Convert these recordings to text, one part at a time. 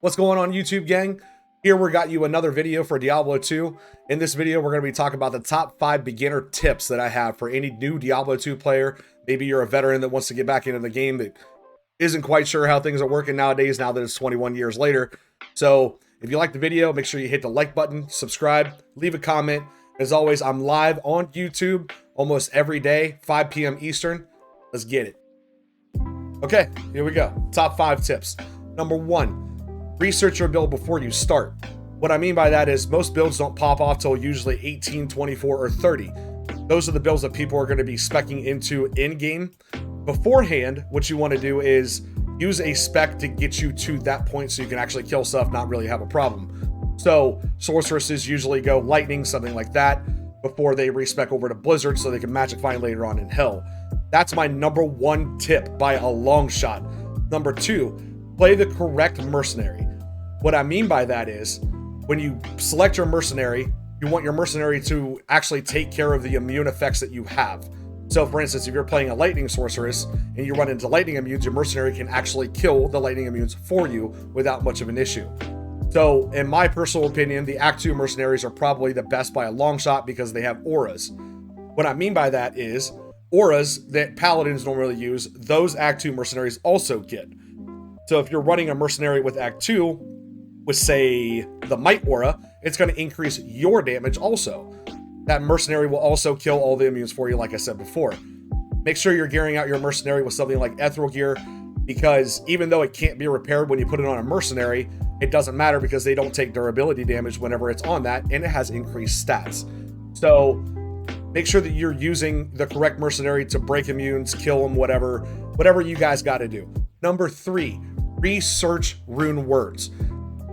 What's going on, YouTube gang? Here we got you another video for Diablo 2. In this video, we're going to be talking about the top 5 beginner tips that I have for any new Diablo 2 player. Maybe you're a veteran that wants to get back into the game that isn't quite sure how things are working nowadays now that it's 21 years later. So if you like the video, make sure you hit the like button, subscribe, leave a comment. As always, I'm live on YouTube almost every day, 5 p.m. Eastern. Let's get it. Okay, here we go. Top 5 tips. Number 1. Research your build before you start. What I mean by that is most builds don't pop off till usually 18, 24, or 30. Those are the builds that people are going to be speccing into in-game. Beforehand, what you want to do is use a spec to get you to that point so you can actually kill stuff, not really have a problem. So sorceresses usually go lightning, something like that, before they respec over to Blizzard so they can magic find later on in Hell. That's my number 1 tip by a long shot. Number 2, play the correct mercenary. What I mean by that is, when you select your mercenary, you want your mercenary to actually take care of the immune effects that you have. So for instance, if you're playing a lightning sorceress and you run into lightning immunes, your mercenary can actually kill the lightning immunes for you without much of an issue. So in my personal opinion, the Act 2 mercenaries are probably the best by a long shot because they have auras. What I mean by that is, auras that paladins normally use, those Act 2 mercenaries also get. So if you're running a mercenary with Act 2, with say the Might aura, it's going to increase your damage also. That mercenary will also kill all the immunes for you, like I said before. Make sure you're gearing out your mercenary with something like ethereal gear, because even though it can't be repaired when you put it on a mercenary, it doesn't matter because they don't take durability damage whenever it's on that, and it has increased stats. So make sure that you're using the correct mercenary to break immunes, kill them, whatever you guys got to do. Number 3, research rune words.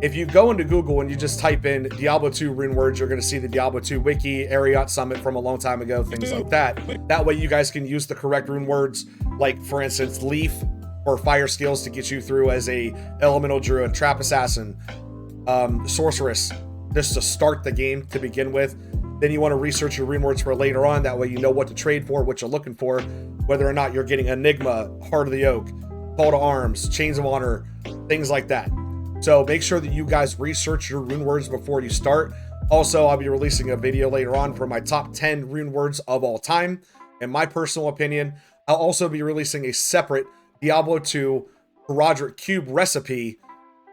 If you go into Google and you just type in Diablo 2 rune words, you're going to see the Diablo 2 wiki, Ariat Summit from a long time ago, things like that. That way you guys can use the correct rune words, like for instance, Leaf or Fire Skills to get you through as a Elemental Druid, Trap Assassin, Sorceress, just to start the game to begin with. Then you want to research your rune words for later on. That way you know what to trade for, what you're looking for, whether or not you're getting Enigma, Heart of the Oak, Call to Arms, Chains of Honor, things like that. So make sure that you guys research your rune words before you start. Also, I'll be releasing a video later on for my top 10 rune words of all time. In my personal opinion, I'll also be releasing a separate Diablo 2 Roderick Cube recipe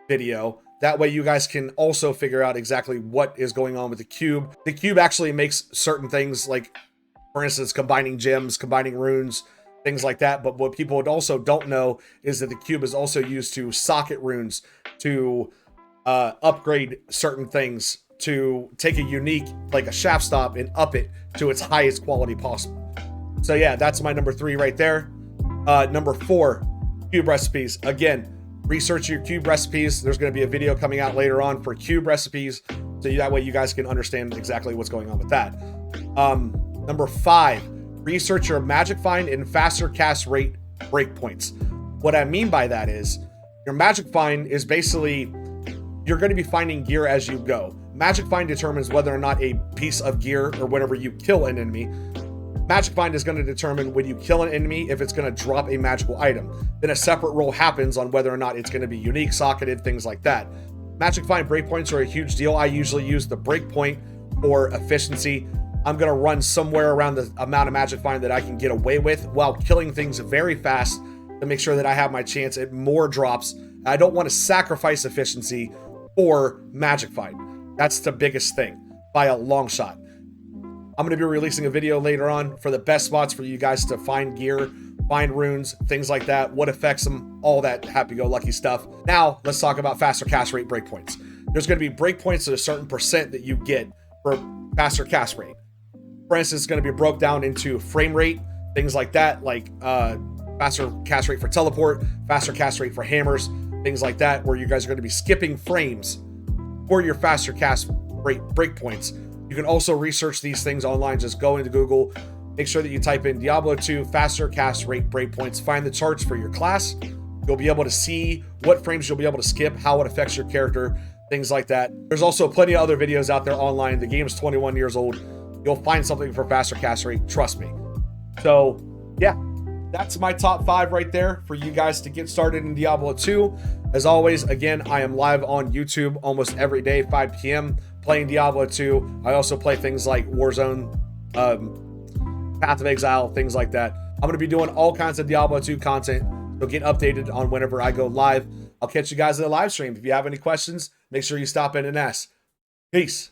video. That way you guys can also figure out exactly what is going on with the cube. The cube actually makes certain things like, for instance, combining gems, combining runes, things like that. But what people also don't know is that the cube is also used to socket runes, to upgrade certain things, to take a unique, like a shaft stop, and up it to its highest quality possible. So yeah, that's my number 3 right there. Number 4, cube recipes. Again, research your cube recipes. There's going to be a video coming out later on for cube recipes, so that way you guys can understand exactly what's going on with that. Number 5, research your magic find and faster cast rate breakpoints. What I mean by that is, your magic find is basically, you're going to be finding gear as you go. Magic find determines whether or not a piece of gear, or whenever you kill an enemy, magic find is going to determine when you kill an enemy if it's going to drop a magical item. Then a separate roll happens on whether or not it's going to be unique, socketed, things like that. Magic find breakpoints are a huge deal. I usually use the breakpoint for efficiency. I'm going to run somewhere around the amount of magic find that I can get away with while killing things very fast to make sure that I have my chance at more drops. I don't want to sacrifice efficiency for magic find. That's the biggest thing by a long shot. I'm going to be releasing a video later on for the best spots for you guys to find gear, find runes, things like that, what affects them, all that happy-go-lucky stuff. Now, let's talk about faster cast rate breakpoints. There's going to be breakpoints at a certain percent that you get for faster cast rate. For instance, it's going to be broke down into frame rate, things like that, like faster cast rate for teleport, faster cast rate for hammers, things like that, where you guys are going to be skipping frames for your faster cast rate breakpoints. You can also research these things online. Just go into Google, make sure that you type in Diablo 2 faster cast rate breakpoints, find the charts for your class. You'll be able to see what frames you'll be able to skip, how it affects your character, things like that. There's also plenty of other videos out there online. The game is 21 years old. You'll find something for faster cast rate, trust me. So yeah, that's my top 5 right there for you guys to get started in Diablo 2. As always, again, I am live on YouTube almost every day, 5 p.m. playing Diablo 2. I also play things like Warzone, Path of Exile, things like that. I'm going to be doing all kinds of Diablo 2 content, so get updated on whenever I go live. I'll catch you guys in the live stream. If you have any questions, make sure you stop in and ask. Peace.